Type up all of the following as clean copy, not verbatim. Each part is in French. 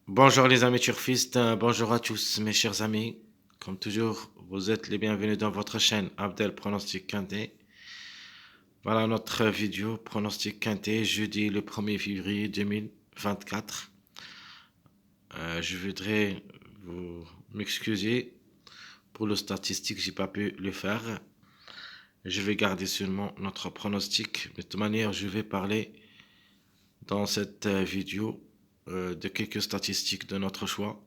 Bonjour les amis turfistes, bonjour à tous mes chers amis. Comme toujours, vous êtes les bienvenus dans votre chaîne Abdel Pronostic Quintet. Voilà notre vidéo Pronostic Quintet, jeudi le 1er février 2024. Je voudrais vous m'excuser pour le statistique, j'ai pas pu le faire. Je vais garder seulement notre pronostic. De toute manière, je vais parler dans cette vidéo de quelques statistiques de notre choix.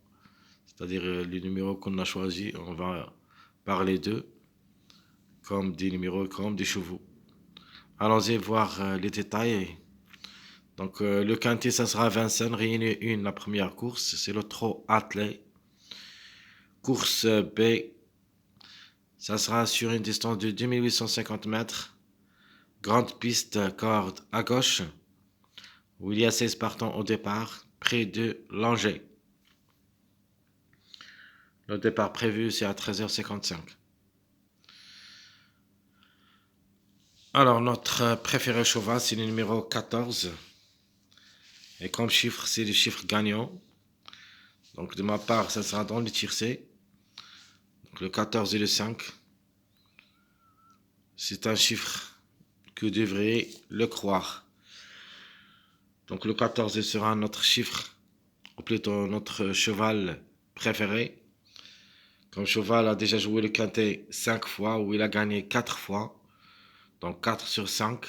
C'est-à-dire les numéros qu'on a choisis, on va parler d'eux comme des numéros, comme des chevaux. Allons-y voir les détails. Donc le quintet, ça sera Vincennes, Réunion 1, la première course, c'est le trot attelé. Course B, ça sera sur une distance de 2850 mètres. Grande piste, corde à gauche, où il y a 16 partants au départ, près de Langeais. Le départ prévu, c'est à 13h55. Alors, notre préféré cheval, c'est le numéro 14. Et comme chiffre, c'est le chiffre gagnant. Donc, de ma part, ça sera dans le tiercé. Donc, le 14 et le 5. C'est un chiffre que vous devriez le croire. Donc, le 14 sera notre chiffre, ou plutôt notre cheval préféré. Comme cheval a déjà joué le quintet 5 fois, où il a gagné 4 fois. Donc, 4 sur 5.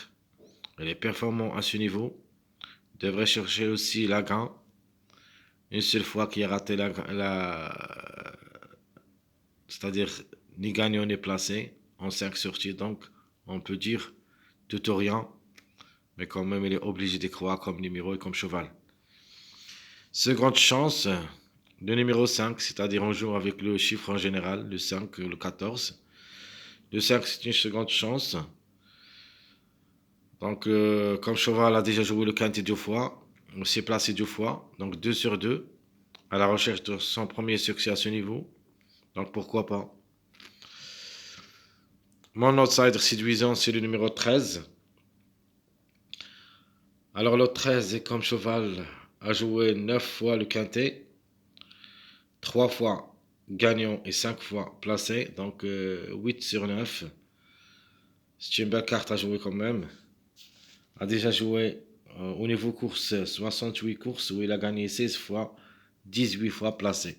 Il est performant à ce niveau. Il devrait chercher aussi la gagne. Une seule fois qu'il a raté c'est-à-dire ni gagnant ni placé en 5 sorties, donc on peut dire tout ou rien, mais quand même il est obligé de croire comme numéro et comme cheval. Seconde chance, le numéro 5, c'est-à-dire on joue avec le chiffre en général, le 5, le 14. Le 5 c'est une seconde chance. Donc comme cheval a déjà joué le quintet 2 fois, on s'est placé 2 fois, donc 2 sur 2, à la recherche de son premier succès à ce niveau. Donc pourquoi pas. Mon outsider séduisant, c'est le numéro 13. Alors le 13 est comme cheval a joué 9 fois le quintet, 3 fois gagnant et 5 fois placé, donc 8 sur 9. C'est une belle carte à jouer quand même. A déjà joué au niveau course 68 courses où il a gagné 16 fois, 18 fois placé.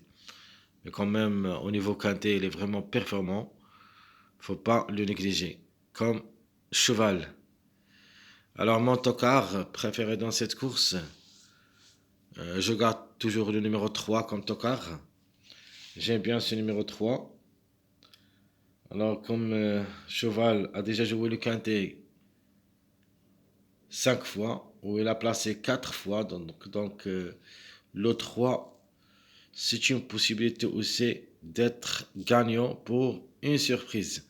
Mais quand même au niveau quintet, il est vraiment performant. Faut pas le négliger. Comme cheval. Alors mon tocard préféré dans cette course, je garde toujours le numéro 3 comme tocard. J'aime bien ce numéro 3. Alors comme cheval a déjà joué le quintet 5 fois, où il a placé 4 fois, donc le 3, c'est une possibilité aussi d'être gagnant pour une surprise.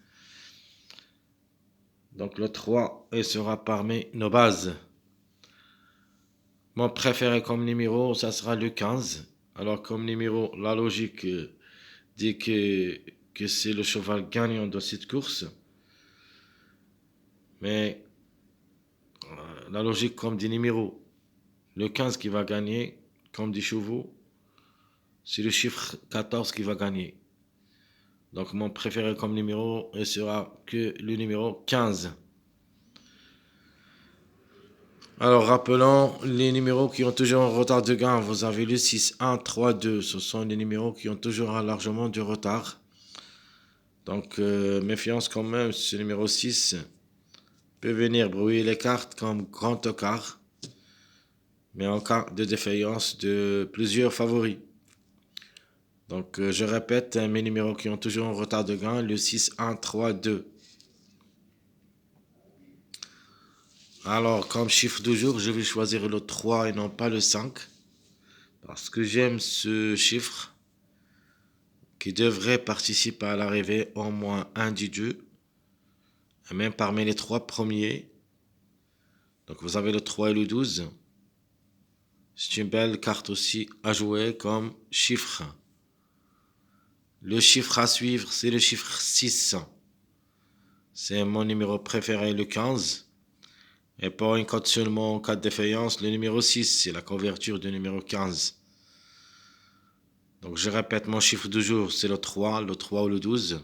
Donc le 3 il sera parmi nos bases. Mon préféré comme numéro, ça sera le 15. Alors comme numéro, la logique dit que c'est le cheval gagnant de cette course. Mais la logique comme des numéros, le 15 qui va gagner, comme des chevaux, c'est le chiffre 14 qui va gagner. Donc mon préféré comme numéro il sera que le numéro 15. Alors rappelons les numéros qui ont toujours un retard de gain. Vous avez le 6, 1, 3, 2. Ce sont les numéros qui ont toujours largement du retard. Donc méfiance quand même, ce numéro 6 peut venir brouiller les cartes comme grand tocard. Mais en cas de défaillance de plusieurs favoris. Donc je répète mes numéros qui ont toujours un retard de gain, le 6, 1, 3, 2. Alors comme chiffre du jour, je vais choisir le 3 et non pas le 5. Parce que j'aime ce chiffre qui devrait participer à l'arrivée au moins un des deux. Et même parmi les 3 premiers. Donc vous avez le 3 et le 12. C'est une belle carte aussi à jouer comme chiffre. Le chiffre à suivre, c'est le chiffre 6. C'est mon numéro préféré, le 15. Et pour une cote seulement en cas de défaillance, le numéro 6, c'est la couverture du numéro 15. Donc je répète, mon chiffre du jour, c'est le 3 ou le 12,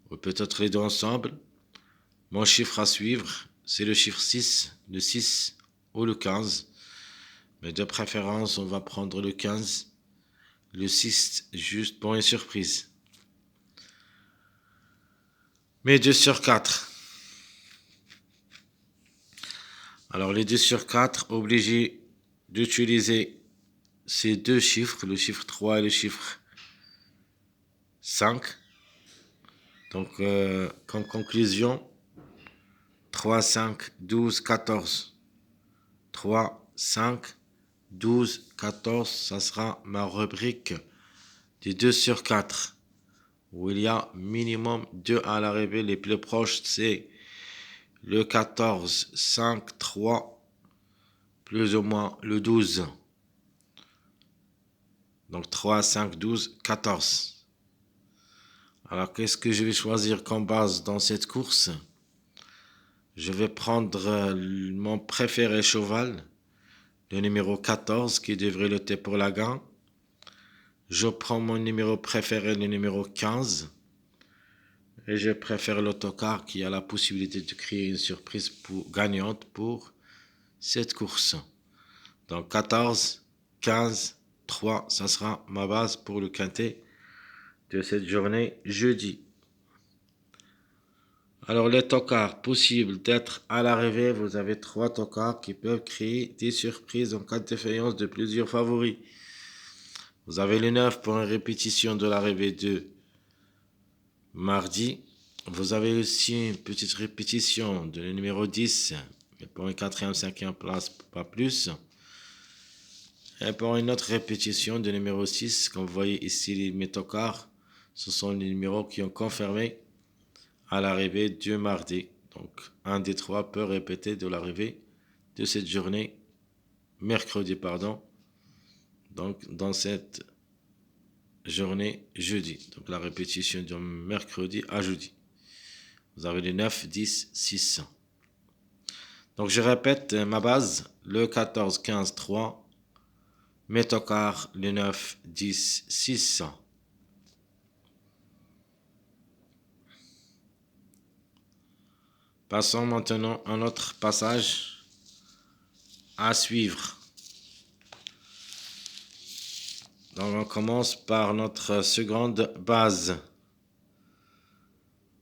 ou peut-être les deux ensemble. Mon chiffre à suivre, c'est le chiffre 6, le 6 ou le 15. Mais de préférence, on va prendre le 15, le 6, juste pour une surprise. Mais 2 sur 4. Alors les 2 sur 4, obligé d'utiliser ces deux chiffres, le chiffre 3 et le chiffre 5. Donc comme conclusion, 3, 5, 12, 14. 3, 5, 12, 14, ça sera ma rubrique des 2 sur 4, où il y a minimum 2 à l'arrivée. Les plus proches, c'est le 14, 5, 3, plus ou moins le 12. Donc 3, 5, 12, 14. Alors qu'est-ce que je vais choisir comme base dans cette course? Je vais prendre mon préféré cheval, le numéro 14, qui devrait lutter pour la gagne. Je prends mon numéro préféré, le numéro 15. Et je préfère l'autocar qui a la possibilité de créer une surprise gagnante pour cette course. Donc 14, 15, 3, ça sera ma base pour le quintet de cette journée jeudi. Alors les tocards possibles d'être à l'arrivée, vous avez 3 tocards qui peuvent créer des surprises en cas de défaillance de plusieurs favoris. Vous avez le 9 pour une répétition de l'arrivée de mardi. Vous avez aussi une petite répétition de le numéro 10, mais pour une 4e, 5e place, pas plus. Et pour une autre répétition de numéro 6, comme vous voyez ici, les métocards, ce sont les numéros qui ont confirmé à l'arrivée du mardi. Donc, un des 3 peut répéter de l'arrivée de cette journée, mercredi, pardon. Donc, dans cette journée jeudi. Donc, la répétition de mercredi à jeudi. Vous avez le 9, 10, 6. Donc, je répète ma base, le 14, 15, 3. Métocard, le 9, 10, 6. Passons maintenant à notre passage à suivre. Donc, on commence par notre seconde base.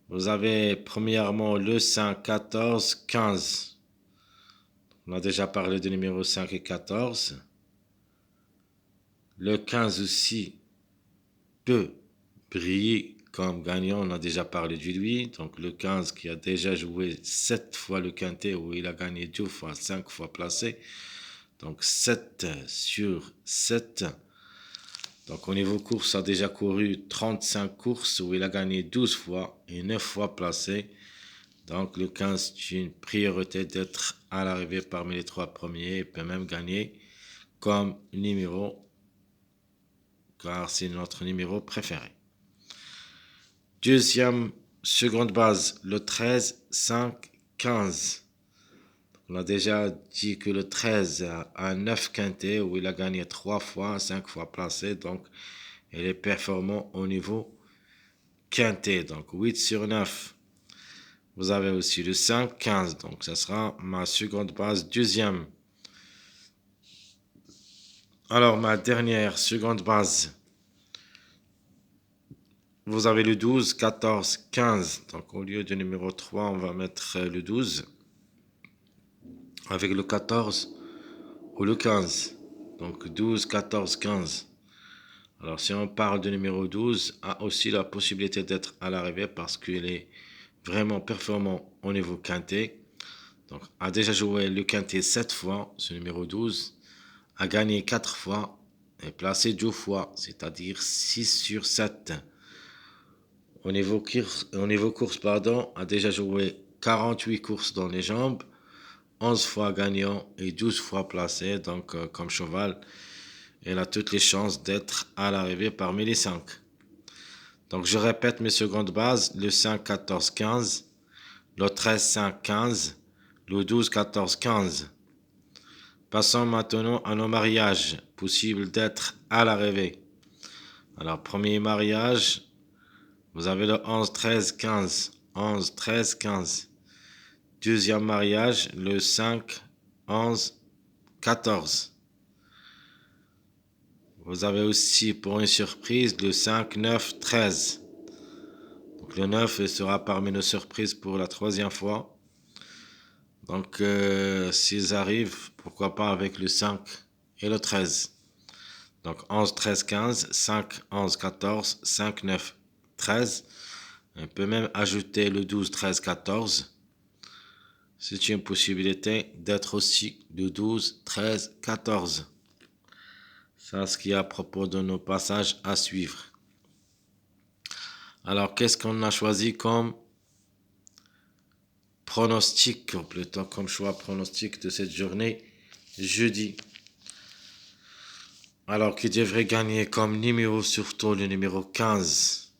Vous avez premièrement le 5, 14, 15. On a déjà parlé du numéro 5 et 14. Le 15 aussi peut briller comme gagnant. On a déjà parlé de lui. Donc le 15 qui a déjà joué 7 fois le quintet où il a gagné 2 fois, 5 fois placé. Donc 7 sur 7. Donc au niveau course, a déjà couru 35 courses où il a gagné 12 fois et 9 fois placé. Donc le 15 c'est une priorité d'être à l'arrivée parmi les 3 premiers. Il peut même gagner comme numéro, car c'est notre numéro préféré. Deuxième, seconde base, le 13, 5, 15. On a déjà dit que le 13 a 9 quintés où il a gagné 3 fois, 5 fois placé. Donc, il est performant au niveau quintet. Donc, 8 sur 9. Vous avez aussi le 5, 15. Donc, ça sera ma seconde base, deuxième. Alors, ma dernière seconde base. Vous avez le 12, 14, 15. Donc, au lieu du numéro 3, on va mettre le 12. Avec le 14 ou le 15. Donc 12, 14, 15. Alors si on parle du numéro 12, a aussi la possibilité d'être à l'arrivée parce qu'il est vraiment performant au niveau quintet. Donc a déjà joué le quintet 7 fois, ce numéro 12. A gagné 4 fois et placé 2 fois, c'est-à-dire 6 sur 7. Au niveau course, a déjà joué 48 courses dans les jambes. 11 fois gagnant et 12 fois placé, donc comme cheval, il a toutes les chances d'être à l'arrivée parmi les 5. Donc je répète mes secondes bases, le 5, 14, 15, le 13, 5, 15, le 12, 14, 15. Passons maintenant à nos mariages, possibles d'être à l'arrivée. Alors, premier mariage, vous avez le 11, 13, 15. 11, 13, 15. Deuxième mariage, le 5, 11, 14. Vous avez aussi pour une surprise le 5, 9, 13. Donc le 9 sera parmi nos surprises pour la troisième fois. Donc s'ils arrivent, pourquoi pas avec le 5 et le 13. Donc 11, 13, 15, 5, 11, 14, 5, 9, 13. On peut même ajouter le 12, 13, 14. C'est une possibilité d'être aussi le 12, 13, 14. C'est ce qu'il y a à propos de nos passages à suivre. Alors, qu'est-ce qu'on a choisi comme pronostic, ou plutôt comme choix pronostic de cette journée jeudi? Alors, qui devrait gagner comme numéro, surtout le numéro 15.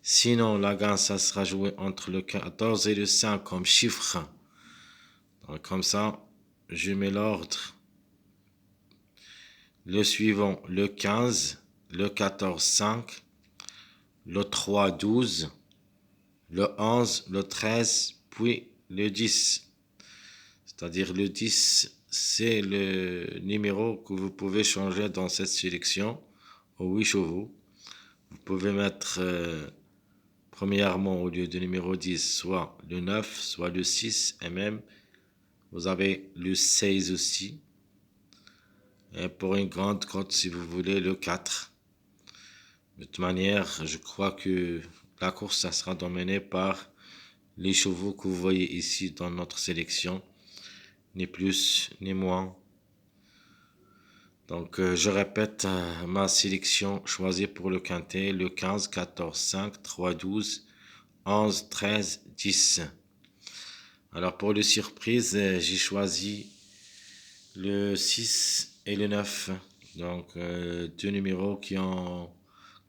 Sinon, la gagne, ça sera joué entre le 14 et le 5 comme chiffre. Donc, comme ça, je mets l'ordre. Le suivant, le 15, le 14, 5, le 3, 12, le 11, le 13, puis le 10. C'est-à-dire le 10, c'est le numéro que vous pouvez changer dans cette sélection aux 8 chevaux. Vous pouvez mettre premièrement au lieu du numéro 10, soit le 9, soit le 6, et même vous avez le 16 aussi. Et pour une grande cote, si vous voulez, le 4. De toute manière, je crois que la course, ça sera dominée par les chevaux que vous voyez ici dans notre sélection. Ni plus, ni moins. Donc, je répète ma sélection choisie pour le quintet, le 15, 14, 5, 3, 12, 11, 13, 10. Alors, pour le surprise, j'ai choisi le 6 et le 9. Donc, deux numéros qui ont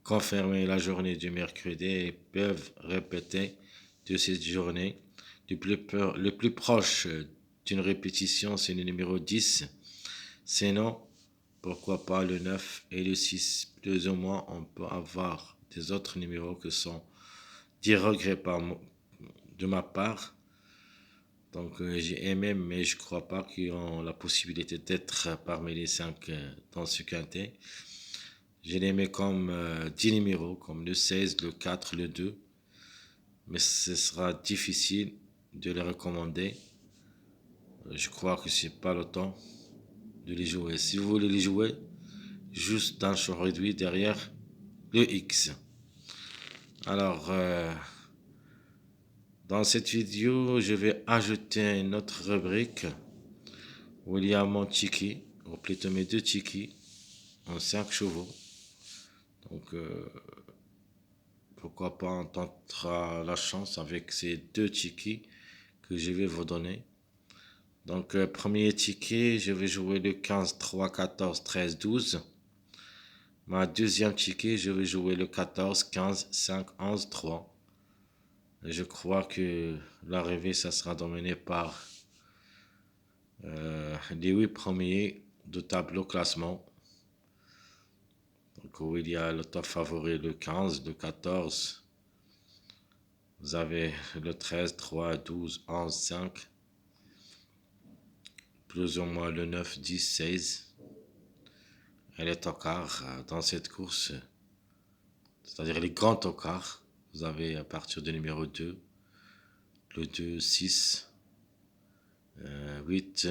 confirmé la journée du mercredi et peuvent répéter de cette journée. Le plus proche d'une répétition, c'est le numéro 10. Sinon, pourquoi pas le 9 et le 6. Plus ou moins, on peut avoir des autres numéros que sont des regrets de ma part. Donc, j'ai aimé, mais je ne crois pas qu'ils ont la possibilité d'être parmi les 5 dans ce quintet. J'ai aimé comme 10 numéros, comme le 16, le 4, le 2. Mais ce sera difficile de les recommander. Je crois que c'est pas le temps de les jouer. Si vous voulez les jouer, juste d'un champ réduit derrière le X. Alors, dans cette vidéo, je vais ajouter une autre rubrique où il y a mon tiki, ou plutôt mes deux tiki, en 5 chevaux. Donc, pourquoi pas on tentera la chance avec ces deux tiki que je vais vous donner. Donc, premier ticket, je vais jouer le 15, 3, 14, 13, 12. Ma deuxième ticket, je vais jouer le 14, 15, 5, 11, 3. Et je crois que l'arrivée, ça sera dominé par les 8 premiers de tableau classement. Donc, où il y a le top favori, le 15, le 14. Vous avez le 13, 3, 12, 11, 5. Plus ou moins le 9, 10, 16. Et les tocards dans cette course, c'est-à-dire les grands tocards, vous avez à partir du numéro 2, le 2, 6, 8,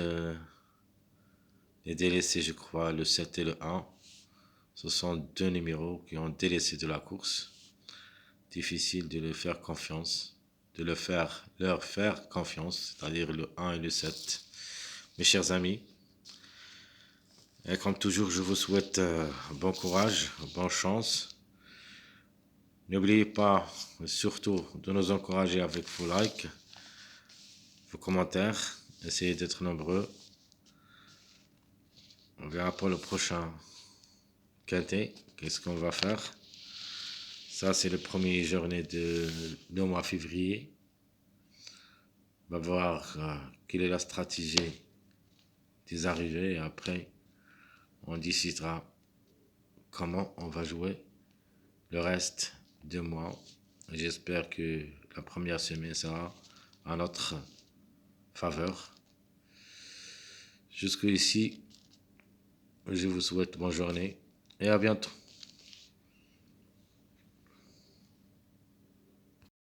les délaissés, je crois, le 7 et le 1. Ce sont deux numéros qui ont délaissé de la course. Difficile de leur faire confiance, leur faire confiance, c'est-à-dire le 1 et le 7. Mes chers amis, et comme toujours, je vous souhaite bon courage, bonne chance. N'oubliez pas, surtout, de nous encourager avec vos likes, vos commentaires. Essayez d'être nombreux. On verra pour le prochain quintet. Qu'est-ce qu'on va faire? Ça, c'est le premier journée du mois février. On va voir quelle est la stratégie des arrivées. Et après, on décidera comment on va jouer le reste du mois. J'espère que la première semaine sera en notre faveur. Jusqu'ici, je vous souhaite bonne journée et à bientôt.